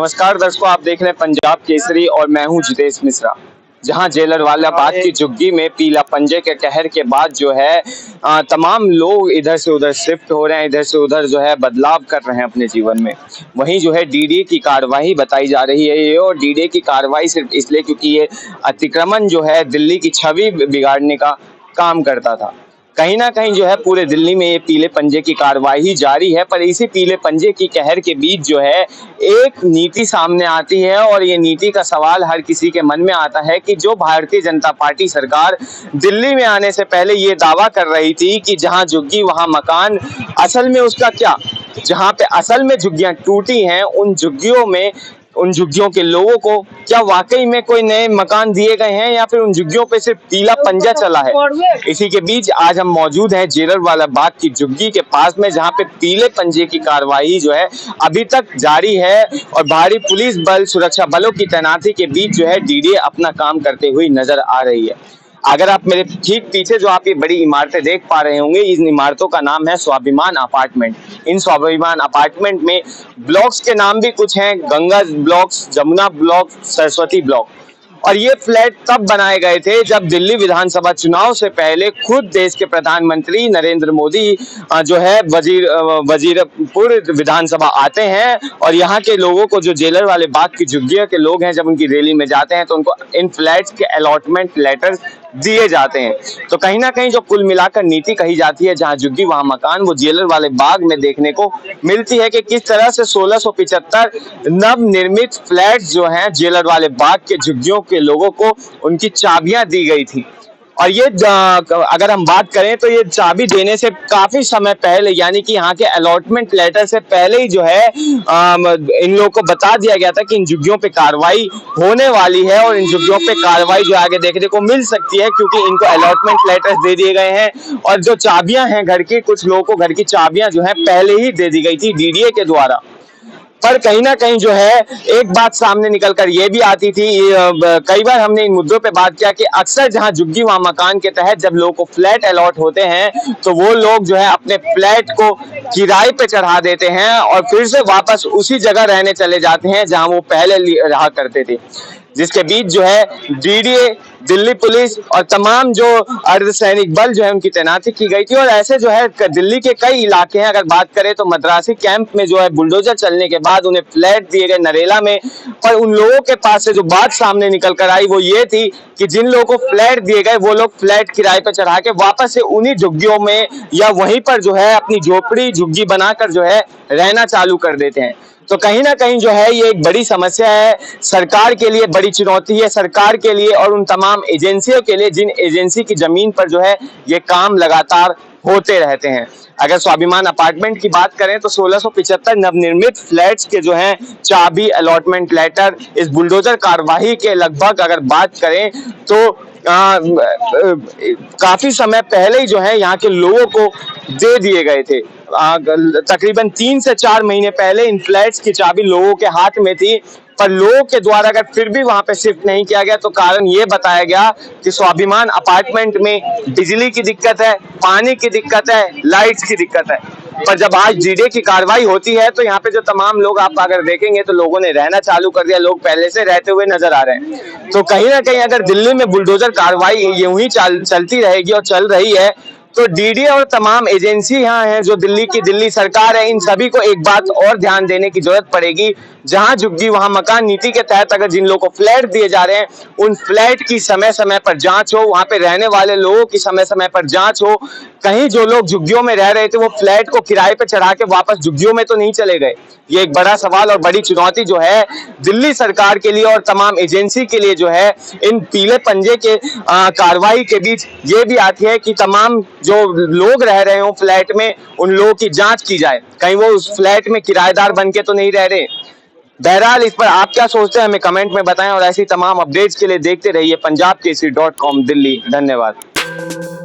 नमस्कार दर्शकों, आप देख रहे हैं पंजाब केसरी और मैं हूं जितेश मिश्रा। जहां जेलर वाला बाग की झुग्गी में पीला पंजे के कहर के बाद जो है तमाम लोग इधर से उधर शिफ्ट हो रहे हैं, इधर से उधर जो है बदलाव कर रहे हैं अपने जीवन में। वहीं जो है डीडीए की कार्रवाई बताई जा रही है ये, और डीडीए की कार्रवाई सिर्फ इसलिए क्योंकि ये अतिक्रमण जो है दिल्ली की छवि बिगाड़ने का काम करता था। कहीं ना कहीं जो है पूरे दिल्ली में ये पीले पंजे की कार्रवाई ही जारी है, पर इसी पीले पंजे की कहर के बीच जो है एक नीति सामने आती है, और ये नीति का सवाल हर किसी के मन में आता है कि जो भारतीय जनता पार्टी सरकार दिल्ली में आने से पहले ये दावा कर रही थी कि जहां झुग्गी वहां मकान, असल में उसका क्या? जहां पे असल में झुग्गियां टूटी हैं, उन झुग्गियों के लोगों को क्या वाकई में कोई नए मकान दिए गए हैं, या फिर उन झुग्गियों पे सिर्फ पीला पंजा चला है? इसी के बीच आज हम मौजूद हैं जेलर वाला बाग की झुग्गी के पास में, जहां पे पीले पंजे की कार्रवाई जो है अभी तक जारी है, और भारी पुलिस बल, सुरक्षा बलों की तैनाती के बीच जो है डीडीए अपना काम करते हुए नजर आ रही है। अगर आप मेरे ठीक पीछे जो आप ये बड़ी इमारतें देख पा रहे होंगे, इन इमारतों का नाम है स्वाभिमान अपार्टमेंट। इन स्वाभिमान अपार्टमेंट में ब्लॉक्स के नाम भी कुछ हैं, Ganga blocks, Jamuna block, Saraswati block. और ये फ्लैट तब बनाए गए थे जब दिल्ली विधानसभा चुनाव से पहले खुद देश के प्रधानमंत्री नरेंद्र मोदी जो है वजीरपुर विधानसभा आते हैं, और यहाँ के लोगों को, जो जेलर वाले बाग की झुग्गियों के लोग हैं, जब उनकी रैली में जाते हैं तो उनको इन फ्लैट्स के अलॉटमेंट लेटर्स दिए जाते हैं। तो कहीं ना कहीं जो कुल मिलाकर नीति कही जाती है, जहां झुग्गी वहां मकान, वो जेलर वाले बाग में देखने को मिलती है कि किस तरह से 1675 नवनिर्मित फ्लैट्स जो हैं जेलर वाले बाग के झुग्गियों के लोगों को उनकी चाबियां दी गई थी। और ये अगर हम बात करें तो ये चाबी देने से काफी समय पहले, यानी कि यहाँ के अलॉटमेंट लेटर से पहले ही जो है इन लोगों को बता दिया गया था कि इन झुग्गियों पे कार्रवाई होने वाली है, और इन झुग्गियों पे कार्रवाई जो आगे देखने को मिल सकती है, क्योंकि इनको अलॉटमेंट लेटर्स दे दिए गए हैं, और जो चाबियां हैं घर की, कुछ लोगों को घर की चाबियां जो है पहले ही दे दी गई थी डीडीए के द्वारा। पर कहीं ना कहीं जो है एक बात सामने निकल कर ये भी आती थी, कई बार हमने इन मुद्दों पे बात किया कि अक्सर जहां झुग्गी वहां मकान के तहत जब लोगों को फ्लैट अलॉट होते हैं, तो वो लोग जो है अपने फ्लैट को किराए पे चढ़ा देते हैं और फिर से वापस उसी जगह रहने चले जाते हैं जहां वो पहले रहा करते थे। जिसके बीच जो है डीडीए, दिल्ली पुलिस और तमाम जो अर्धसैनिक बल जो है उनकी तैनाती की गई थी। और ऐसे जो है दिल्ली के कई इलाके हैं, अगर बात करें तो मद्रासी कैंप में जो है बुलडोजर चलने के बाद उन्हें फ्लैट दिए गए नरेला में। पर उन लोगों के पास से जो बात सामने निकल कर आई वो ये थी कि जिन लोगों को फ्लैट दिए गए वो लोग फ्लैट किराए पर चढ़ा के वापस से उन्हीं झुग्गियों में या वहीं पर जो है अपनी झोपड़ी झुग्गी बनाकर जो है रहना चालू कर देते हैं। तो कहीं ना कहीं जो है ये एक बड़ी समस्या है, सरकार के लिए बड़ी चुनौती है, सरकार के लिए और उन तमाम एजेंसियों के लिए जिन एजेंसी की जमीन पर जो है ये काम लगातार होते रहते हैं। अगर स्वाभिमान अपार्टमेंट की बात करें तो 1675 नवनिर्मित फ्लैट्स के जो हैं चाबी, अलॉटमेंट लेटर इस बुलडोजर कार्यवाही के लगभग अगर बात करें तो काफी समय पहले ही जो है यहाँ के लोगों को दे दिए गए थे। तकरीबन 3 से 4 महीने पहले इन फ्लैट्स की चाबी लोगों के हाथ में थी, पर लोगों के द्वारा अगर फिर भी वहां पे शिफ्ट नहीं किया गया तो कारण ये बताया गया कि स्वाभिमान अपार्टमेंट में बिजली की दिक्कत है, पानी की दिक्कत है, लाइट्स की दिक्कत है। पर जब आज डीडीए की कार्रवाई होती है तो यहाँ पे जो तमाम लोग आप अगर देखेंगे तो लोगों ने रहना चालू कर दिया, लोग पहले से रहते हुए नजर आ रहे हैं। तो कहीं ना कहीं अगर दिल्ली में बुलडोजर कार्रवाई यूं ही चलती रहेगी और चल रही है, तो डीडीए और तमाम एजेंसी यहाँ हैं जो दिल्ली सरकार है, इन सभी को एक बात और ध्यान देने की जरूरत पड़ेगी। जहां झुग्गी वहां मकान नीति के तहत अगर जिन लोगों को फ्लैट दिए जा रहे हैं उन फ्लैट की समय समय पर जांच हो, वहां पे रहने वाले लोगों की समय समय पर जांच हो। कहीं जो लोग झुग्गियों में रह रहे थे वो फ्लैट को किराए पे चढ़ा के वापस झुग्गियों में तो नहीं चले गए। ये एक बड़ा सवाल और बड़ी चुनौती जो है दिल्ली सरकार के लिए और तमाम एजेंसी के लिए जो है इन पीले पंजे के कार्रवाई के बीच ये भी आती है कि तमाम जो लोग रह रहे हो फ्लैट में उन लोगों की जांच की जाए, कहीं वो उस फ्लैट में किराएदार बन के तो नहीं रह रहे। बहरहाल इस पर आप क्या सोचते हैं हमें कमेंट में बताएं, और ऐसी तमाम अपडेट्स के लिए देखते रहिए पंजाबकेसरी.com दिल्ली। धन्यवाद।